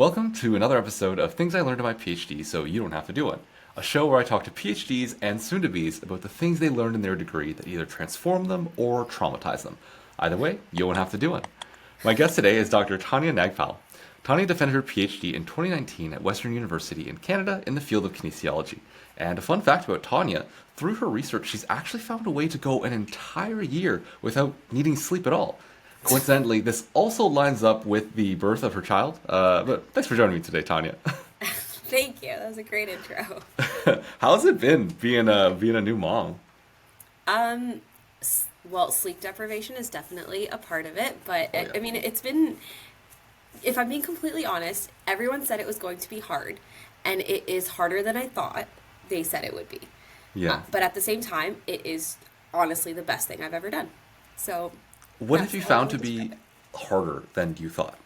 Welcome to another episode of Things I Learned in my PhD so you don't have to do one. A show where I talk to PhDs and soon-to-bes about the things they learned in their degree that either transform them or traumatize them. Either way, you won't have to do one. My guest today is Dr. Taniya Nagpal. Taniya defended her PhD in 2019 at Western University in Canada in the field of kinesiology. And a fun fact about Taniya, through her research, she's actually found a way to go an entire year without needing sleep at all. Coincidentally, this also lines up with the birth of her child. But thanks for joining me today, Taniya. Thank you. That was a great intro. How's it been being a new mom? Well, sleep deprivation is definitely a part of it, but Oh, yeah. I mean, it's been, if I'm being completely honest, everyone said it was going to be hard, and it is harder than I thought they said it would be. Yeah. But at the same time, it is honestly the best thing I've ever done. So, What that's have you how I found to would be describe it. harder than you thought?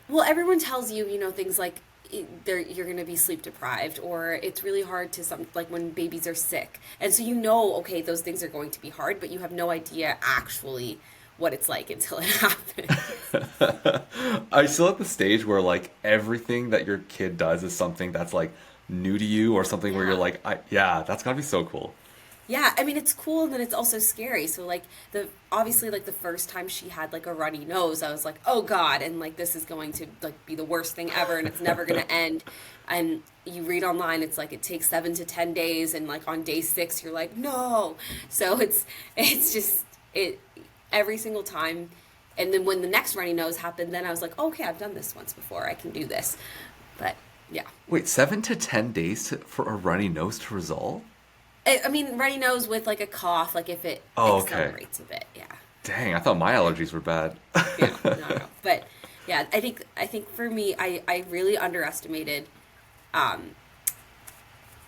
Well, everyone tells you, things like you're going to be sleep deprived, or it's really hard to like when babies are sick. And so okay, those things are going to be hard, but you have no idea actually what it's like until it happens. Are you still at the stage where like everything that your kid does is something that's like new to you or something where you're Yeah. like, yeah, that's gotta be so cool. Yeah, I mean, it's cool, and then it's also scary. So like obviously like the first time she had like a runny nose, I was like, oh God, and like this is going to like be the worst thing ever, and it's never going to end. And you read online, it's like it takes 7 to 10 days, and like on day 6, you're like, no. So it's just every single time. And then when the next runny nose happened, then I was like, okay, I've done this once before, I can do this. But yeah. Wait, 7 to 10 days for a runny nose to resolve? I mean, runny nose with like a cough, like if it Oh, okay. accelerates a bit, yeah. Dang, I thought my allergies were bad. Yeah, no. But yeah, I think for me, I really underestimated,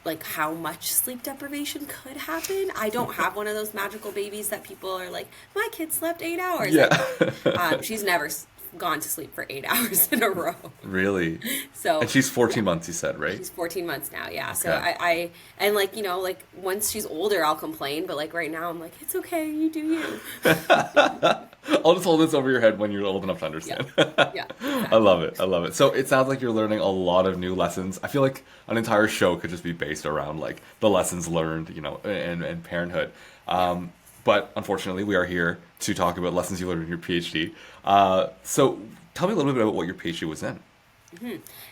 like how much sleep deprivation could happen. I don't have one of those magical babies that people are like, my kid slept 8 hours. Yeah. She's never gone to sleep for 8 hours in a row. Really? So And she's 14 months, you said, right? she's 14 months now, yeah. So Okay. I and like, like once she's older, I'll complain, but like right now I'm like, it's okay, you do you. I'll just hold this over your head when you're old enough to understand. Yeah, I love it. I love it. So it sounds like you're learning a lot of new lessons. I feel like an entire show could just be based around like the lessons learned, and parenthood. But unfortunately, we are here to talk about lessons you learned in your PhD. So tell me a little bit about what your PhD was in.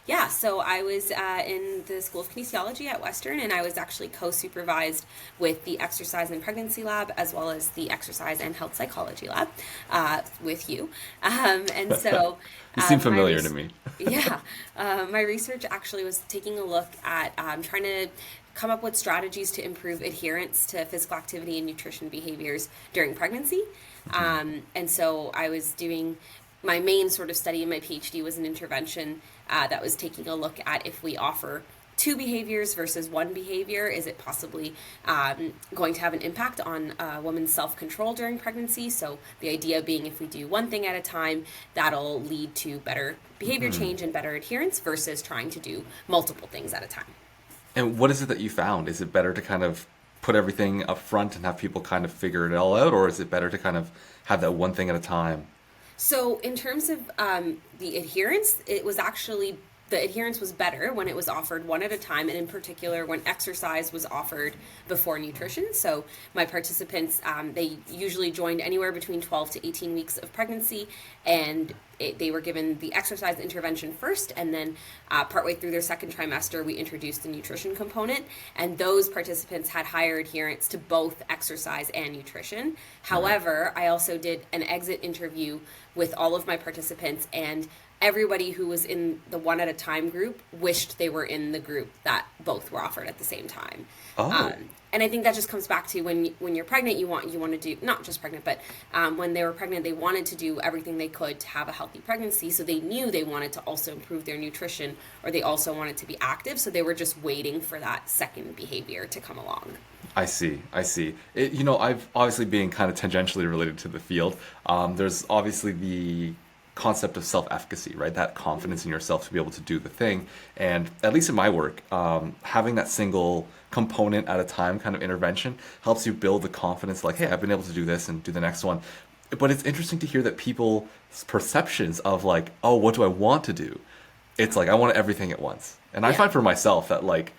Yeah, so I was in the School of Kinesiology at Western, and I was actually co-supervised with the Exercise and Pregnancy Lab as well as the Exercise and Health Psychology Lab with you. And so You seem my familiar to me. yeah, my research actually was taking a look at trying to come up with strategies to improve adherence to physical activity and nutrition behaviors during pregnancy. And so I was doing my main sort of study in my PhD was an intervention that was taking a look at if we offer 2 behaviors versus 1 behavior, is it possibly going to have an impact on a woman's self-control during pregnancy? So the idea being if we do one thing at a time, that'll lead to better behavior change and better adherence versus trying to do multiple things at a time. And what is it that you found? Is it better to kind of put everything up front and have people kind of figure it all out, or is it better to kind of have that one thing at a time? So in terms of the adherence, the adherence was better when it was offered one at a time, and in particular when exercise was offered before nutrition. So my participants, they usually joined anywhere between 12 to 18 weeks of pregnancy, and they were given the exercise intervention first, and then partway through their second trimester, we introduced the nutrition component, and those participants had higher adherence to both exercise and nutrition. However, I also did an exit interview with all of my participants, and everybody who was in the one at a time group wished they were in the group that both were offered at the same time. Oh. And I think that just comes back to when you're pregnant, you want to do, not just pregnant, but when they were pregnant, they wanted to do everything they could to have a healthy pregnancy. So they knew they wanted to also improve their nutrition, or they also wanted to be active. So they were just waiting for that second behavior to come along. I see. I've obviously being kind of tangentially related to the field. There's obviously the concept of self-efficacy, right? That confidence in yourself to be able to do the thing. And at least in my work, having that single component at a time kind of intervention helps you build the confidence like, hey, I've been able to do this and do the next one. But it's interesting to hear that people's perceptions of like, oh, what do I want to do It's like I want everything at once. And I Yeah. find for myself that like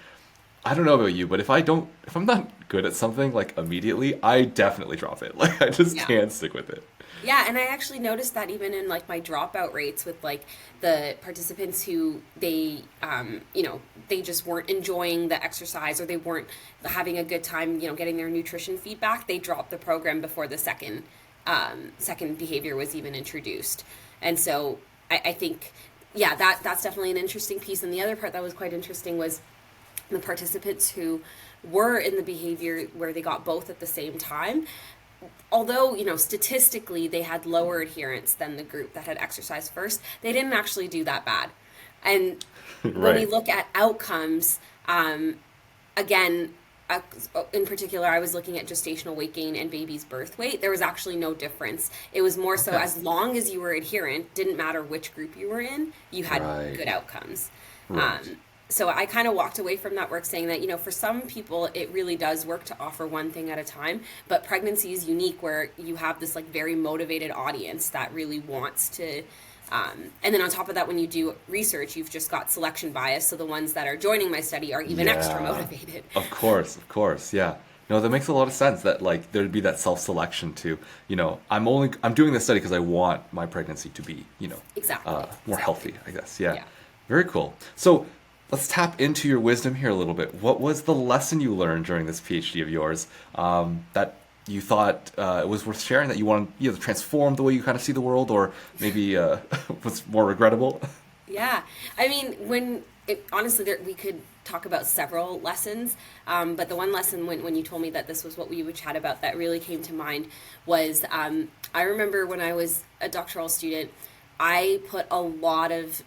I don't know about you, but if I'm not good at something like immediately, I definitely drop it. Like I just Yeah. can't stick with it. Yeah, and I actually noticed that even in like my dropout rates with like the participants who they just weren't enjoying the exercise or they weren't having a good time, getting their nutrition feedback, they dropped the program before the second behavior was even introduced. And so I think, yeah, that's definitely an interesting piece. And the other part that was quite interesting was the participants who were in the behavior where they got both at the same time, although statistically they had lower adherence than the group that had exercised first, they didn't actually do that bad. And when we Right. look at outcomes, again, uh, in particular, I was looking at gestational weight gain and baby's birth weight. There was actually no difference. It was more so Okay. as long as you were adherent, didn't matter which group you were in, you had Right. good outcomes. Right. Um, so I kind of walked away from that work saying that, for some people, it really does work to offer one thing at a time. But pregnancy is unique where you have this like very motivated audience that really wants to. And then on top of that, when you do research, you've just got selection bias. So the ones that are joining my study are even extra Yeah. motivated. Of course, yeah. No, that makes a lot of sense that like there'd be that self-selection to, I'm doing this study because I want my pregnancy to be, Exactly. more Exactly. healthy, I guess. Yeah. Yeah. Very cool. So let's tap into your wisdom here a little bit. What was the lesson you learned during this PhD of yours that you thought it was worth sharing, that you wanted to transform the way you kind of see the world, or maybe was more regrettable? Yeah, I mean, honestly, we could talk about several lessons, but the one lesson when you told me that this was what we would chat about that really came to mind was I remember when I was a doctoral student, I put a lot of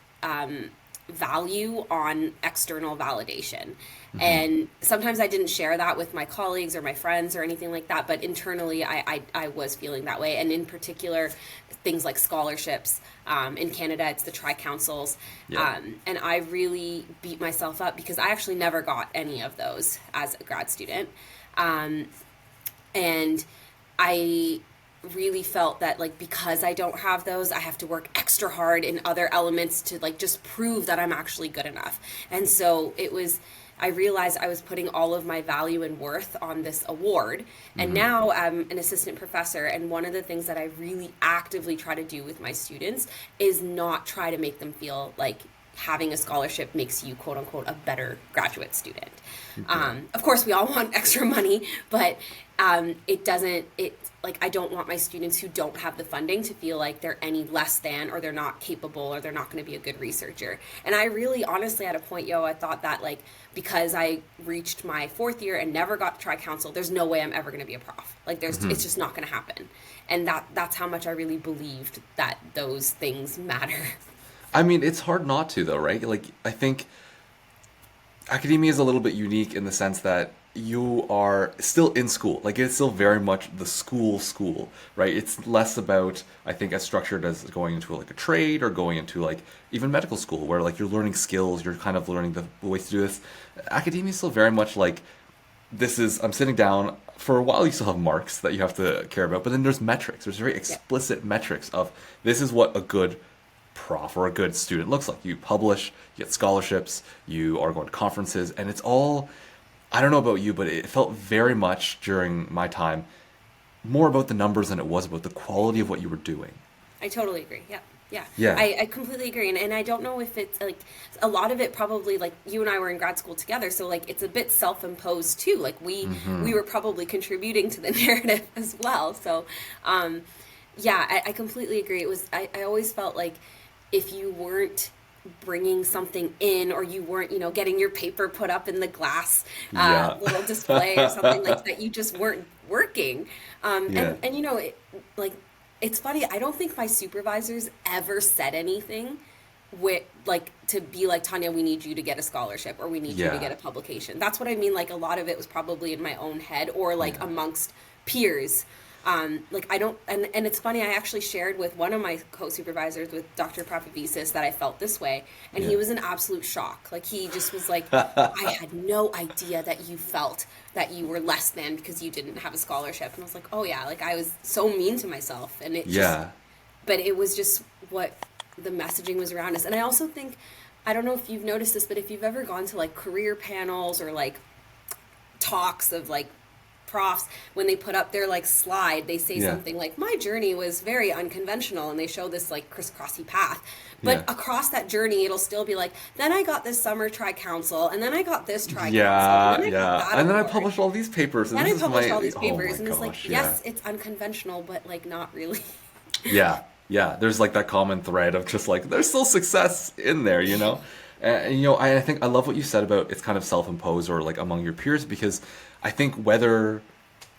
value on external validation. And sometimes I didn't share that with my colleagues or my friends or anything like that, but internally I was feeling that way. And in particular, things like scholarships. In Canada, it's the tri-councils. Yeah. And I really beat myself up because I actually never got any of those as a grad student. And I really felt that like because I don't have those, I have to work extra hard in other elements to like just prove that I'm actually good enough. And so I realized I was putting all of my value and worth on this award. And now I'm an assistant professor, and one of the things that I really actively try to do with my students is not try to make them feel like having a scholarship makes you quote unquote a better graduate student. Of course we all want extra money, but I don't want my students who don't have the funding to feel like they're any less than, or they're not capable, or they're not going to be a good researcher. And I really honestly at a point, I thought that like because I reached my fourth year and never got to try council, there's no way I'm ever going to be a prof. Like it's just not going to happen. And that's how much I really believed that those things matter. I mean, it's hard not to, though, right? Like, I think academia is a little bit unique in the sense that you are still in school. Like, it's still very much the school, right? It's less about, I think, as structured as going into like a trade or going into like even medical school, where like you're learning skills, you're kind of learning the ways to do this. Academia is still very much like I'm sitting down. For a while, you still have marks that you have to care about, but then there's metrics. There's very Yeah. explicit metrics of this is what a good prof or a good student looks like. You publish, you get scholarships, you are going to conferences, and it's all, I don't know about you, but it felt very much during my time more about the numbers than it was about the quality of what you were doing. I totally agree. Yeah. Yeah. Yeah. I completely agree. And I don't know if it's like a lot of it probably like you and I were in grad school together. So like it's a bit self-imposed too. Like we were probably contributing to the narrative as well. So, yeah, I completely agree. I always felt like if you weren't bringing something in, or you weren't getting your paper put up in the glass Yeah. little display or something like that, you just weren't working. Yeah. And like it's funny, I don't think my supervisors ever said anything with like to be like, Tanya, we need you to get a scholarship, or we need you to Yeah. get a publication. That's what I mean. Like a lot of it was probably in my own head, or like Yeah. amongst peers. Like I don't, and it's funny, I actually shared with one of my co-supervisors, with Dr. Prapavisis, that I felt this way, and he Yeah. was in absolute shock. Like he just was like, I had no idea that you felt that you were less than because you didn't have a scholarship. And I was like, oh yeah, like I was so mean to myself, and it just, Yeah. but it was just what the messaging was around us. And I also think I don't know if you've noticed this, but if you've ever gone to like career panels or like talks of like profs, when they put up their like slide, they say Yeah. something like, my journey was very unconventional, and they show this like crisscrossy path, but Yeah. across that journey it'll still be like, then I got this summer tri-council, and then I got this tri-council, and Yeah, then I got yeah. that And then I award, published all these papers, and then this I is published all my, these oh my papers, and it's like, gosh, yeah. yes, it's unconventional, but like not really. Yeah, yeah. There's like that common thread of just like there's still success in there, you know? And you know, I think I love what you said about it's kind of self-imposed or like among your peers because I think whether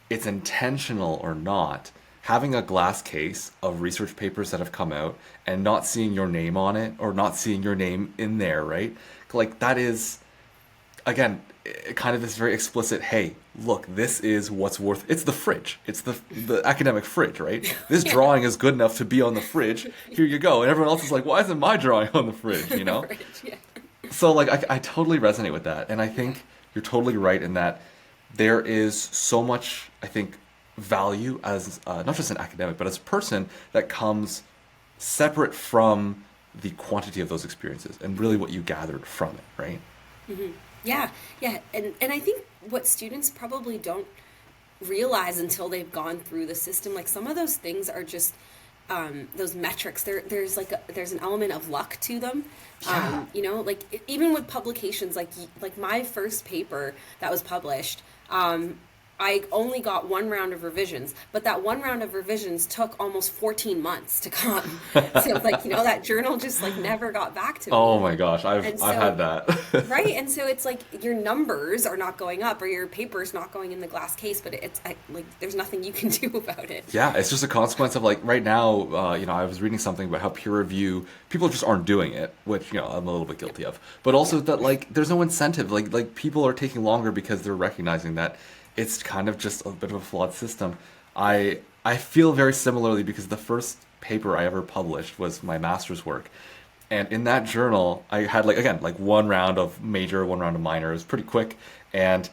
it's intentional or not, having a glass case of research papers that have come out and not seeing your name on it or not seeing your name in there, right? Like that is again, kind of this very explicit, hey, look, this is what's worth. It's the fridge. It's the academic fridge, right? This Yeah. drawing is good enough to be on the fridge. Here you go. And everyone else is like, why isn't my drawing on the fridge? You know? Right, yeah. So like I totally resonate with that, and I think you're totally right in that there is so much I think value as not just an academic but as a person that comes separate from the quantity of those experiences and really what you gathered from it, right? Yeah, yeah, and I think what students probably don't realize until they've gone through the system, like some of those things are just those metrics. There's like there's an element of luck to them. Yeah. You know, like even with publications, like my first paper that was published. I only got one round of revisions, but that one round of revisions took almost 14 months to come. So like, you know, that journal just like never got back to me. Oh my gosh, I've And I've so, had that. right? And so it's like your numbers are not going up or your paper's not going in the glass case, but like there's nothing you can do about it. Yeah, it's just a consequence of like right now, you know, I was reading something about how peer review people just aren't doing it, which you know I'm a little bit guilty of. But also that like there's no incentive. Like people are taking longer because they're recognizing that it's kind of just a bit of a flawed system. I feel very similarly because the first paper I ever published was my master's work. And in that journal, I had like again like one round of major, one round of minor. It was pretty quick, and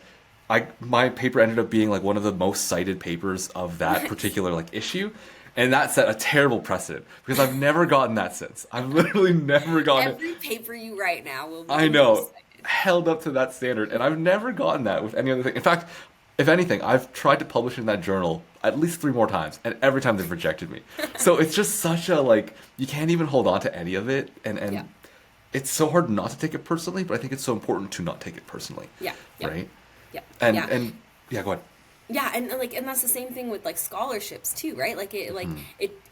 my paper ended up being like one of the most cited papers of that particular like issue, and that set a terrible precedent because I've never gotten that since. I've literally never gotten it. Every paper you write now will be I the know, most cited. held up to that standard, and I've never gotten that with any other thing. In fact, if anything, I've tried to publish in that journal at least 3 more times, and every time they've rejected me. So it's just such a like you can't even hold on to any of it, and Yeah. it's so hard not to take it personally, but I think it's so important to not take it personally. Yeah. Yep. Right? Yep. And Yeah. and yeah, go ahead. Yeah, and like, and that's the same thing with like scholarships too, right? Like Mm-hmm.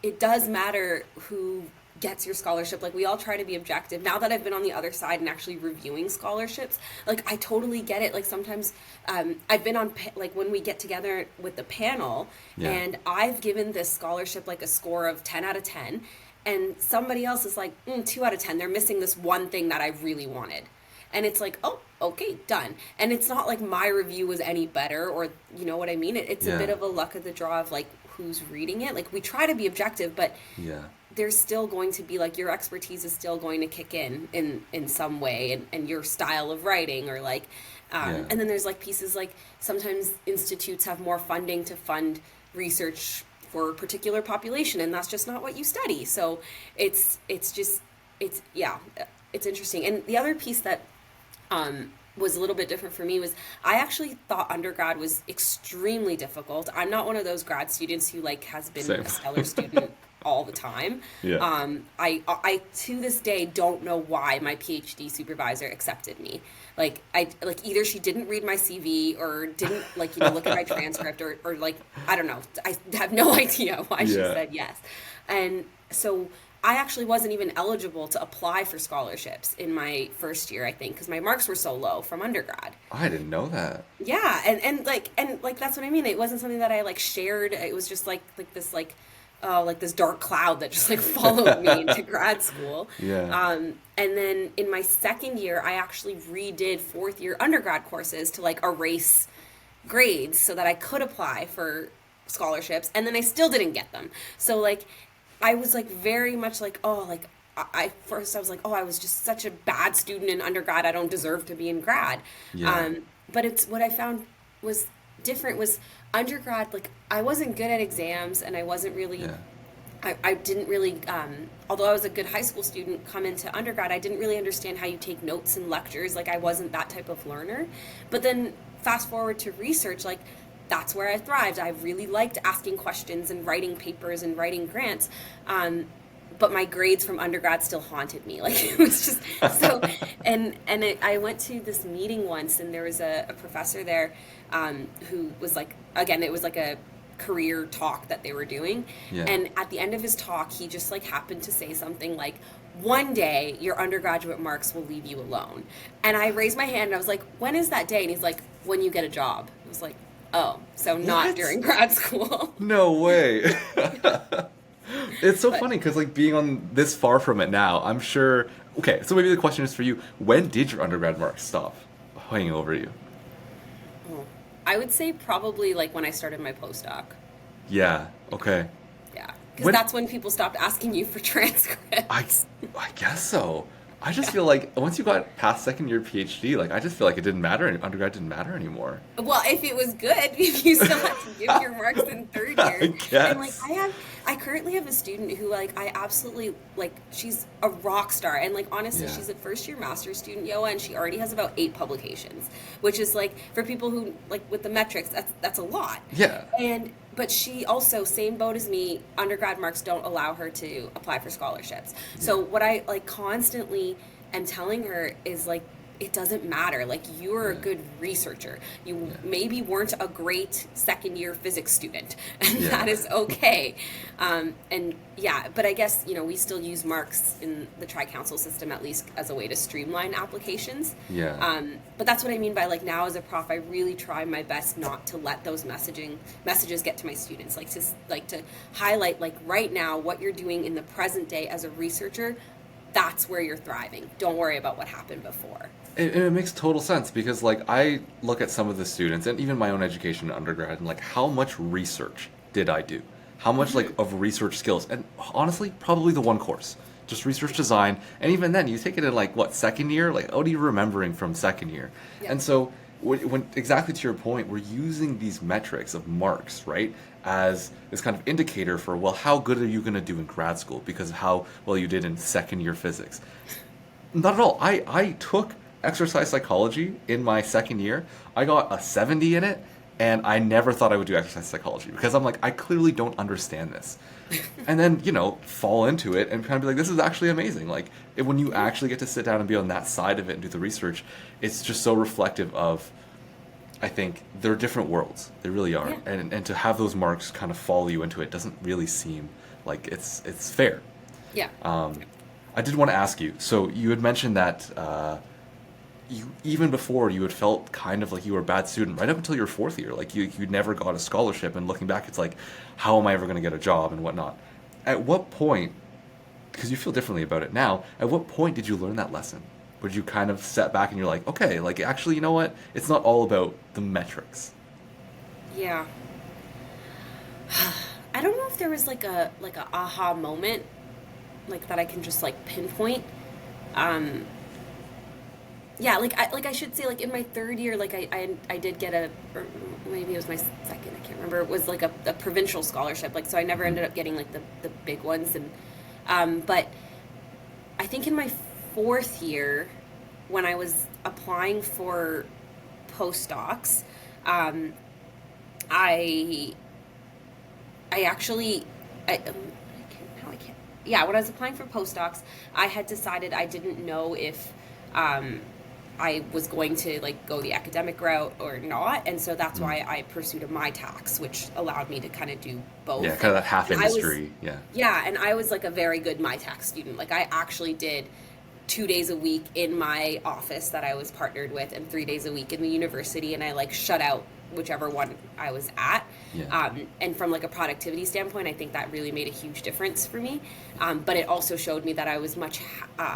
it does matter who gets your scholarship. Like we all try to be objective. Now that I've been on the other side and actually reviewing scholarships, like I totally get it. Like sometimes I've been on like when we get together with the panel, Yeah. and I've given this scholarship like a score of 10 out of 10, and somebody else is like 2 out of 10. They're missing this one thing that I really wanted. And it's like, oh, okay, done. And it's not like my review was any better, or you know what I mean? It's a Yeah. bit of a luck of the draw of like who's reading it. Like we try to be objective, but Yeah. there's still going to be like your expertise is still going to kick in some way, and your style of writing, or like Yeah. and then there's like pieces like sometimes institutes have more funding to fund research for a particular population, and that's just not what you study. So it's just yeah, it's interesting. And the other piece that was a little bit different for me was I actually thought undergrad was extremely difficult. I'm not one of those grad students who like has been Same. a stellar student all the time. Yeah. I to this day don't know why my PhD supervisor accepted me. Like either she didn't read my CV or didn't like look at my transcript, or like I don't know. I have no idea why she Yeah. said yes. And so I actually wasn't even eligible to apply for scholarships in my first year, I think, because my marks were so low from undergrad. I didn't know that. Yeah, and that's what I mean. It wasn't something that I like shared. It was just like this like this dark cloud that just like followed me into grad school. Yeah. And then in my second year, I actually redid 4th year undergrad courses to like erase grades so that I could apply for scholarships, and then I still didn't get them. So like I was like very much like, oh, like I first I was like, oh, I was just such a bad student in undergrad. I don't deserve to be in grad. Yeah. But it's what I found was different was undergrad. Like I wasn't good at exams, and I wasn't really. Yeah. I didn't really, although I was a good high school student, come into undergrad, I didn't really understand how you take notes in lectures. Like, I wasn't that type of learner. But then fast forward to research, like, that's where I thrived. I really liked asking questions and writing papers and writing grants. But my grades from undergrad still haunted me. Like, it was just so. I went to this meeting once, and there was a professor there who was like, again, it was like a career talk that they were doing. Yeah. And at the end of his talk, he just like happened to say something like, one day your undergraduate marks will leave you alone. And I raised my hand and I was like, when is that day? And he's like, when you get a job. I was like, oh, so not What? during grad school. No way. It's so But- funny because like being on this far from it now, I'm sure. Okay, so maybe the question is for you: when did your undergrad marks stop hanging over you? Oh, I would say probably like when I started my postdoc. Yeah. Okay. Yeah. Because When- that's when people stopped asking you for transcripts. I guess so. I just feel like once you got past second year PhD, like I just feel like it didn't matter. Undergrad didn't matter anymore. Well, if it was good, if you still had to give your marks in third year. I guess. And like I currently have a student who like I absolutely like she's a rock star and like honestly Yeah. she's a first year master's student, Yoa, and she already has about 8 publications, which is like for people who like with the metrics, that's a lot. Yeah. But she also, same boat as me, undergrad marks don't allow her to apply for scholarships. So what I like constantly am telling her is like, it doesn't matter. Like, you are a good researcher. You maybe weren't a great second year physics student, and Yeah. that is okay. And yeah, but I guess, you know, we still use marks in the tri-council system at least as a way to streamline applications. Yeah. But that's what I mean by like now as a prof, I really try my best not to let those messages get to my students. Like to highlight like right now what you're doing in the present day as a researcher. That's where you're thriving. Don't worry about what happened before. It makes total sense because like I look at some of the students and even my own education in undergrad and like how much research did I do? How much like of research skills? And honestly, probably the one course. Just research design. And even then you take it in like what, second year? Like what are you remembering from second year? Yeah. And so when exactly to your point, we're using these metrics of marks, right? As this kind of indicator for, well, how good are you going to do in grad school because of how well you did in second year physics. Not at all. I took exercise psychology in my second year. I got a 70 in it, and I never thought I would do exercise psychology because I'm like, I clearly don't understand this. And then, you know, fall into it and kind of be like, this is actually amazing. Like, when you actually get to sit down and be on that side of it and do the research, it's just so reflective of, I think, they're different worlds. They really are. Yeah. And to have those marks kind of follow you into it doesn't really seem like it's fair. Yeah. I did want to ask you, so you had mentioned that you even before you had felt kind of like you were a bad student right up until your fourth year. Like you never got a scholarship, and looking back, it's like, how am I ever going to get a job and whatnot? At what point, because you feel differently about it now, at what point did you learn that lesson? Would you kind of step back and you're like, okay, like actually, you know what? It's not all about the metrics. Yeah. I don't know if there was like a aha moment like that I can just like pinpoint. Yeah, like I should say like in my third year, like I did get a, or maybe it was my second, I can't remember. It was like a provincial scholarship. Like, so I never ended up getting like the big ones. And but I think in my fourth year, when I was applying for postdocs, I actually yeah, when I was applying for postdocs, I had decided I didn't know if I was going to like go the academic route or not, and so that's why I pursued a MyTax, which allowed me to kind of do both. Yeah, kind of that half And I was- industry. Yeah. Yeah, and I was like a very good MyTax student. Like, I actually did 2 days a week in my office that I was partnered with, and 3 days a week in the university, and I like shut out whichever one I was at. Yeah. And from like a productivity standpoint, I think that really made a huge difference for me. But it also showed me that I was much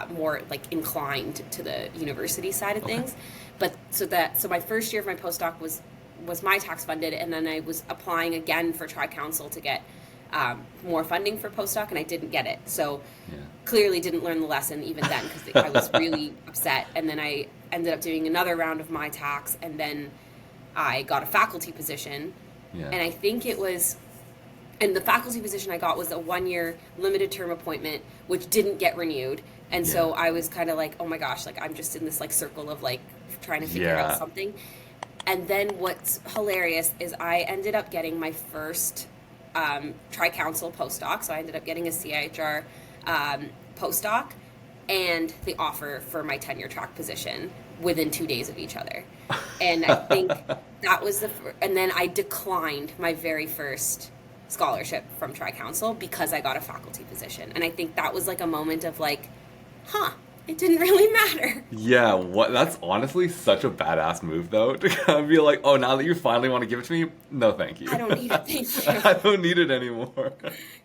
more like inclined to the university side of things. But so my first year of my postdoc was my tax funded, and then I was applying again for Tri-Council to get more funding for postdoc, and I didn't get it. So clearly didn't learn the lesson even then, because I was really upset. And then I ended up doing another round of my tax, and then I got a faculty position. Yeah. And I think it was And the faculty position I got was a 1-year limited term appointment, which didn't get renewed. And Yeah. so I was kind of like, oh my gosh, like I'm just in this like circle of like trying to figure out Yeah. something. And then what's hilarious is I ended up getting my first tri-council postdoc. So I ended up getting a CIHR postdoc and the offer for my tenure track position within 2 days of each other. And I think that was and then I declined my very first scholarship from Tri-Council because I got a faculty position. And I think that was like a moment of like, huh, it didn't really matter. Yeah, that's honestly such a badass move though, to kind of be like, oh, now that you finally want to give it to me, no thank you. I don't need it, thank you. I don't need it anymore.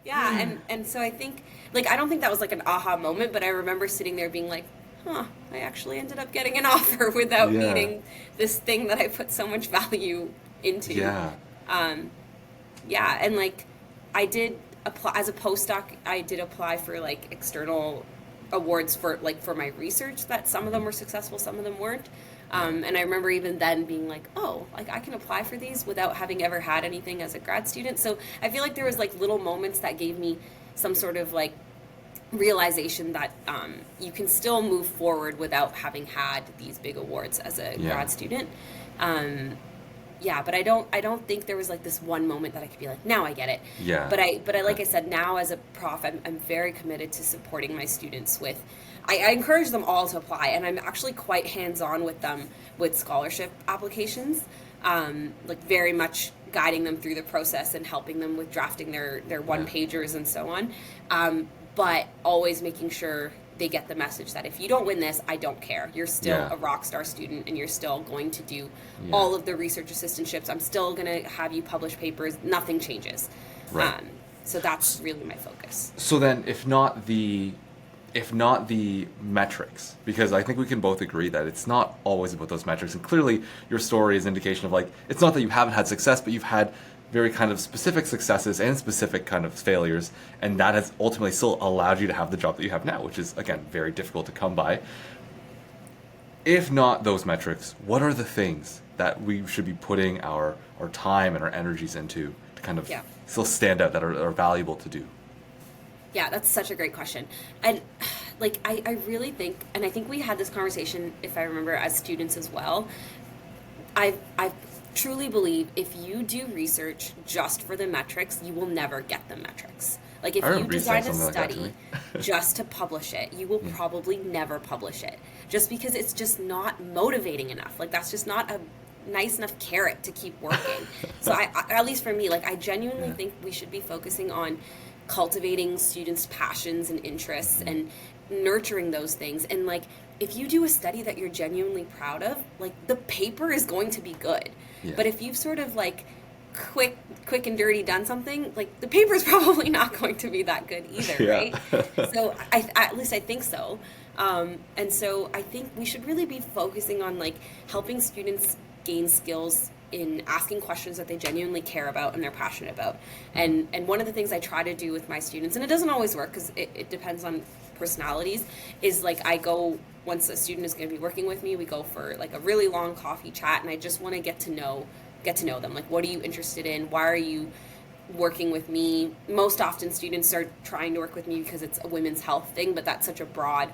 Yeah, and so I think, like, I don't think that was like an aha moment, but I remember sitting there being like, huh, I actually ended up getting an offer without Yeah. needing this thing that I put so much value into. Yeah. Yeah, and like I did apply as a postdoc. I did apply for like external awards for my research. That some of them were successful, some of them weren't. And I remember even then being like, oh, like I can apply for these without having ever had anything as a grad student. So I feel like there was like little moments that gave me some sort of like realization that you can still move forward without having had these big awards as a Yeah. grad student. Yeah, but I don't think there was like this one moment that I could be like, now I get it. Yeah. But I like I said, now as a prof, I'm very committed to supporting my students with. I encourage them all to apply, and I'm actually quite hands-on with them with scholarship applications, like very much guiding them through the process and helping them with drafting their one-pagers and so on. But always making sure they get the message that if you don't win this, I don't care. You're still Yeah. a rock star student, and you're still going to do Yeah. all of the research assistantships. I'm still going to have you publish papers. Nothing changes. Right. So that's really my focus. So then, if not the metrics, because I think we can both agree that it's not always about those metrics, and clearly your story is an indication of like, it's not that you haven't had success, but you've had very kind of specific successes and specific kind of failures, and that has ultimately still allowed you to have the job that you have now, which is, again, very difficult to come by. If not those metrics, what are the things that we should be putting our time and our energies into to kind of Yeah. still stand out, that are valuable to do? Yeah, that's such a great question. And like I really think, and I think we had this conversation, if I remember, as students as well. I truly believe if you do research just for the metrics, you will never get the metrics. Like if I you remember you design saying a something like that to study just to publish it, you will probably never publish it. Just because it's just not motivating enough. Like that's just not a nice enough carrot to keep working. So I at least for me, like I genuinely think we should be focusing on cultivating students' passions and interests and nurturing those things. And like if you do a study that you're genuinely proud of, like the paper is going to be good. Yeah. But if you've sort of like quick and dirty done something, like the paper is probably not going to be that good either, Yeah. right? So at least I think so. And so I think we should really be focusing on like helping students gain skills in asking questions that they genuinely care about and they're passionate about. And one of the things I try to do with my students, and it doesn't always work because it depends on personalities, is like I go, once a student is going to be working with me, we go for like a really long coffee chat, and I just want to get to know them. Like, what are you interested in? Why are you working with me? Most often students are trying to work with me because it's a women's health thing, but that's such a broad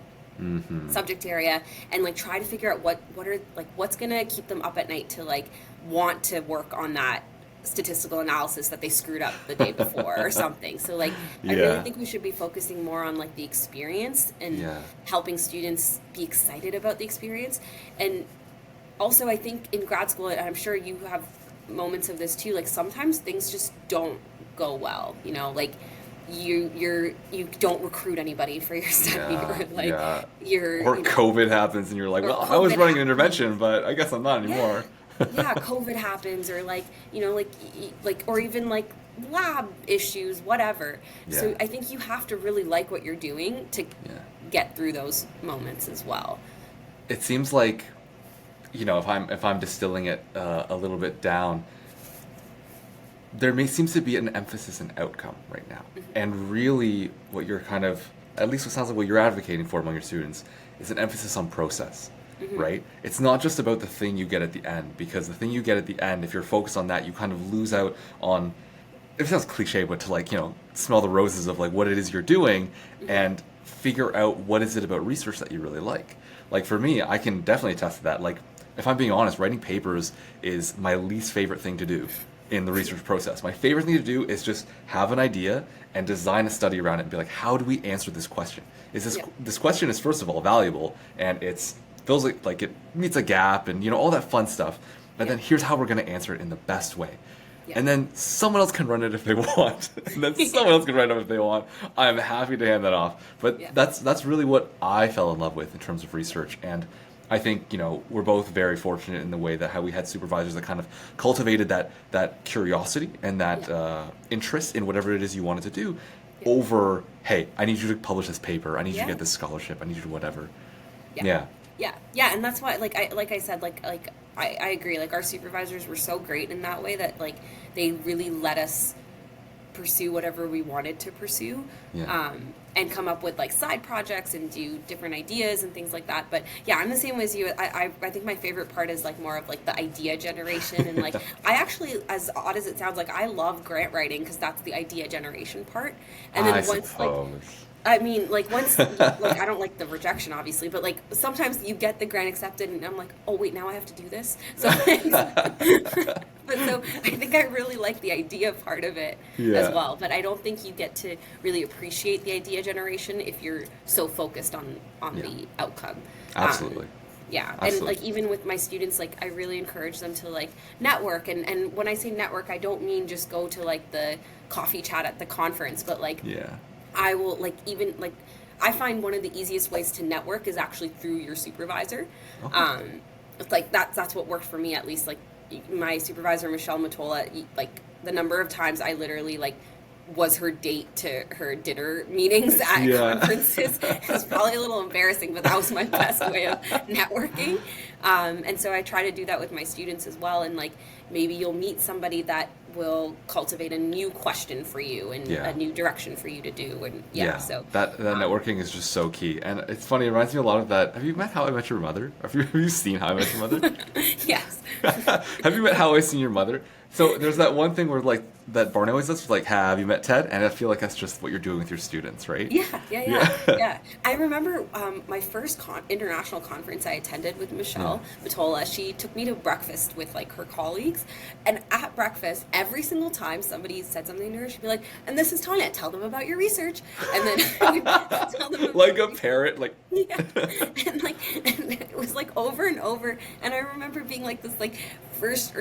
subject area, and like try to figure out what are like what's gonna keep them up at night to like want to work on that statistical analysis that they screwed up the day before or something. So like I really think we should be focusing more on like the experience and helping students be excited about the experience. And also I think in grad school, and I'm sure you have moments of this too, like sometimes things just don't go well, you know, like you don't recruit anybody for your study, or like you're or COVID happens and you're like, well, I was running an intervention, but I guess I'm not anymore. Yeah, COVID happens, or like, you know, like or even like lab issues, whatever. So I think you have to really like what you're doing to get through those moments as well. It seems like, you know, if I'm distilling it a little bit down, there seems to be an emphasis in outcome right now. And really what you're kind of, at least what sounds like what you're advocating for among your students, is an emphasis on process, right? It's not just about the thing you get at the end, because the thing you get at the end, if you're focused on that, you kind of lose out on it sounds cliche, but to like, smell the roses of like what it is you're doing and figure out what is it about research that you really like. Like for me, I can definitely attest to that. Like if I'm being honest, writing papers is my least favorite thing to do in the research process. My favorite thing to do is just have an idea and design a study around it and be like, how do we answer this question? Is this question is first of all valuable and it's feels like it meets a gap and all that fun stuff. And then here's how we're going to answer it in the best way. Yeah. And then someone else can run it if they want. And then someone else can write it if they want. I'm happy to hand that off. But that's really what I fell in love with in terms of research. And I think, we're both very fortunate in the way that how we had supervisors that kind of cultivated that curiosity and that interest in whatever it is you wanted to do over, hey, I need you to publish this paper. I need you to get this scholarship. I need you to whatever. Yeah. And that's why, like I said, I agree. Like our supervisors were so great in that way that like they really let us pursue whatever we wanted to pursue, and come up with like side projects and do different ideas and things like that. But yeah, I'm the same way as you. I think my favorite part is like more of like the idea generation and like I actually, as odd as it sounds, like I love grant writing because that's the idea generation part. And then once I don't like the rejection, obviously, but like sometimes you get the grant accepted and I'm like, oh wait, now I have to do this. So, but so I think I really like the idea part of it as well. But I don't think you get to really appreciate the idea generation if you're so focused on the outcome. Absolutely. And like even with my students, like I really encourage them to like network, and when I say network, I don't mean just go to like the coffee chat at the conference, but like I will I find one of the easiest ways to network is actually through your supervisor. Okay. It's like that's what worked for me, at least. Like my supervisor, Michelle Matola, like the number of times I literally like was her date to her dinner meetings at conferences. It's probably a little embarrassing, but that was my best way of networking. And so I try to do that with my students as well. And like maybe you'll meet somebody that will cultivate a new question for you and a new direction for you to do. And so that networking is just so key. And it's funny, it reminds me a lot of that. Have you met How I Met Your Mother? Have you seen How I Met Your Mother? Yes. Have you met How I Seen Your Mother? So there's that one thing where like that Barney always does, like, have you met Ted? And I feel like that's just what you're doing with your students, right? Yeah. I remember my first international conference I attended with Michelle Matola. She took me to breakfast with like her colleagues, and at breakfast, every single time somebody said something to her, she'd be like, "And this is Tanya. Tell them about your research." And then I would tell them about like a parrot, like and it was like over and over. And I remember being like this like first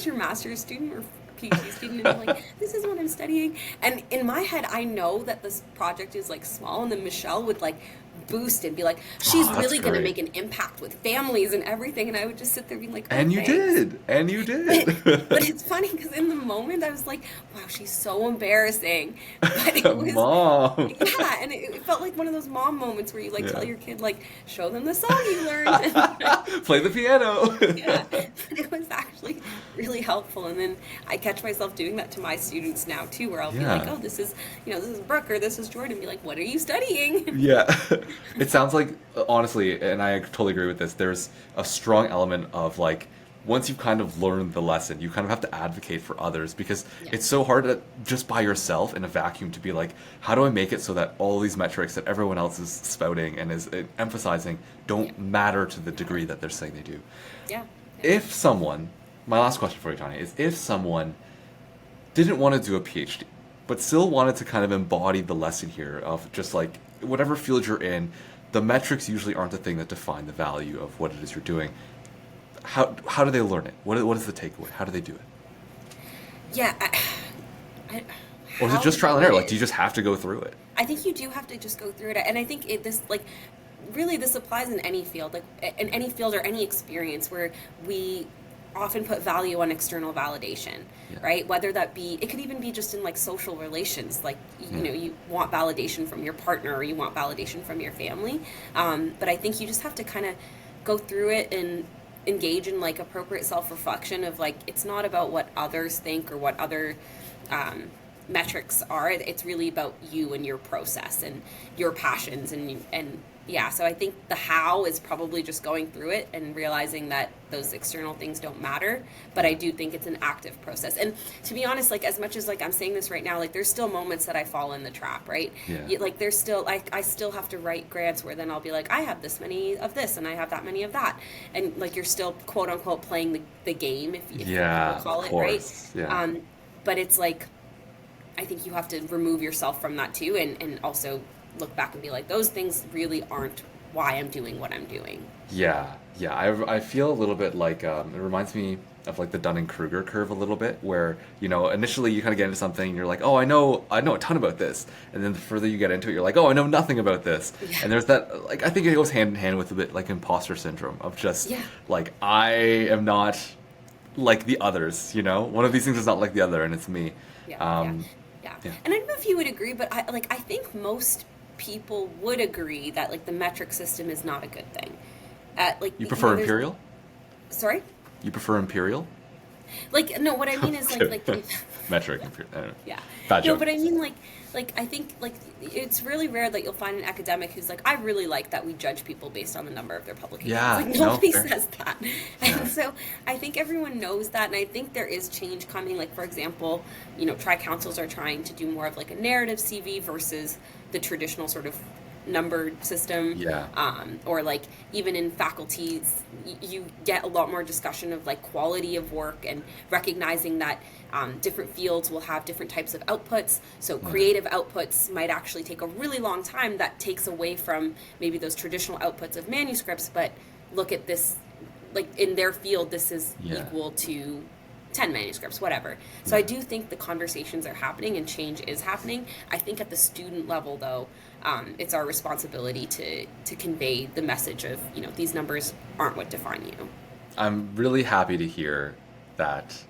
year master's student or PhD student, and I'm like, this is what I'm studying. And in my head, I know that this project is like small, and then Michelle would like boost and be like, she's really going to make an impact with families and everything. And I would just sit there being like, oh, and you did. But it's funny because in the moment I was like, wow, she's so embarrassing. But it was Mom. And it felt like one of those mom moments where you like tell your kid, like, show them the song you learned. Play the piano. But it was actually really helpful. And then I catch myself doing that to my students now too, where I'll be like, oh, this is Brooke, or this is Jordan. Be like, what are you studying? It sounds like, honestly, and I totally agree with this, there's a strong element of like, once you've kind of learned the lesson, you kind of have to advocate for others, because it's so hard to, just by yourself in a vacuum, to be like, how do I make it so that all these metrics that everyone else is spouting and is emphasizing don't matter to the degree that they're saying they do. If someone, my last question for you, Tanya, is if someone didn't want to do a PhD, but still wanted to kind of embody the lesson here of just like, whatever field you're in, the metrics usually aren't the thing that define the value of what it is you're doing. How do they learn it? What is the takeaway? How do they do it? Or is it just trial and error? Like, do you just have to go through it? I think you do have to just go through it. And I think this applies in any field, like in any field or any experience where we often put value on external validation, right? Whether that be, it could even be just in like social relations, like, you want validation from your partner or you want validation from your family. But I think you just have to kind of go through it and engage in like appropriate self-reflection of like, it's not about what others think or what other metrics are. It's really about you and your process and your passions and yeah. So I think the how is probably just going through it and realizing that those external things don't matter. But I do think it's an active process. And to be honest, like as much as like I'm saying this right now, like there's still moments that I fall in the trap, right? Yeah. Like there's still like I still have to write grants where then I'll be like I have this many of this and I have that many of that, and like you're still quote unquote playing the game if Yeah, people call of it, course. right? Yeah. But it's like I think you have to remove yourself from that too, and also look back and be like, those things really aren't why I'm doing what I'm doing. Yeah, yeah. I feel a little bit like it reminds me of like the Dunning-Kruger curve a little bit, where initially you kind of get into something, and you're like, oh, I know a ton about this, and then the further you get into it, you're like, oh, I know nothing about this, Yeah. and there's that like I think it goes hand in hand with a bit like imposter syndrome of just Yeah. like I am not like the others, one of these things is not like the other, and it's me. Yeah, Um, yeah. yeah. And I don't know if you would agree, but I think most people would agree that like the metric system is not a good thing. Like You prefer there's- imperial? Sorry. You prefer imperial? Like no, what I mean is like Metric imperial. I don't know. yeah. Bad No, joke. but I mean like I think like it's really rare that you'll find an academic who's like I really like that we judge people based on the number of their publications. Yeah, Like no, nobody fair. says that. And so I think everyone knows that, and I think there is change coming. Like for example, tri-councils are trying to do more of like a narrative CV versus the traditional sort of numbered system. Yeah. Or like even in faculties, you get a lot more discussion of like quality of work and recognizing that different fields will have different types of outputs. So creative outputs might actually take a really long time. That takes away from maybe those traditional outputs of manuscripts. But look at this, like in their field, this is Yeah. equal to 10 manuscripts, whatever. So I do think the conversations are happening and change is happening. I think at the student level, though, it's our responsibility to convey the message of, these numbers aren't what define you. I'm really happy to hear that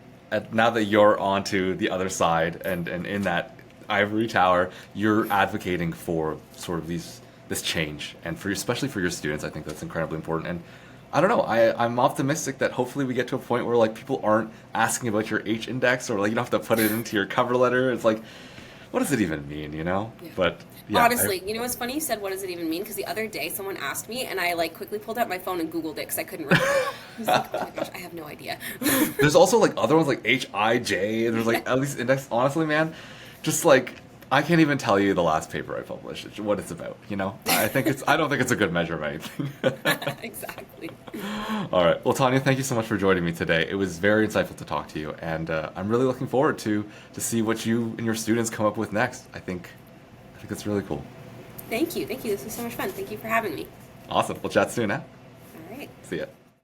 now that you're onto the other side and in that ivory tower, you're advocating for sort of this change, and especially for your students. I think that's incredibly important. And I don't know, I'm optimistic that hopefully we get to a point where like people aren't asking about your H index, or like you don't have to put it into your cover letter. It's like, what does it even mean, Yeah. But yeah, Honestly, what's funny? You said, what does it even mean? Because the other day someone asked me, and I like quickly pulled out my phone and Googled it because I couldn't remember. I was like, oh my gosh, I have no idea. there's also like other ones like HIJ. There's like at least index. Honestly, man, just like I can't even tell you the last paper I published, what it's about. I don't think it's a good measure of anything. Exactly. All right. Well, Tanya, thank you so much for joining me today. It was very insightful to talk to you, and I'm really looking forward to see what you and your students come up with next. I think it's really cool. Thank you. This was so much fun. Thank you for having me. Awesome. We'll chat soon, eh? All right. See ya.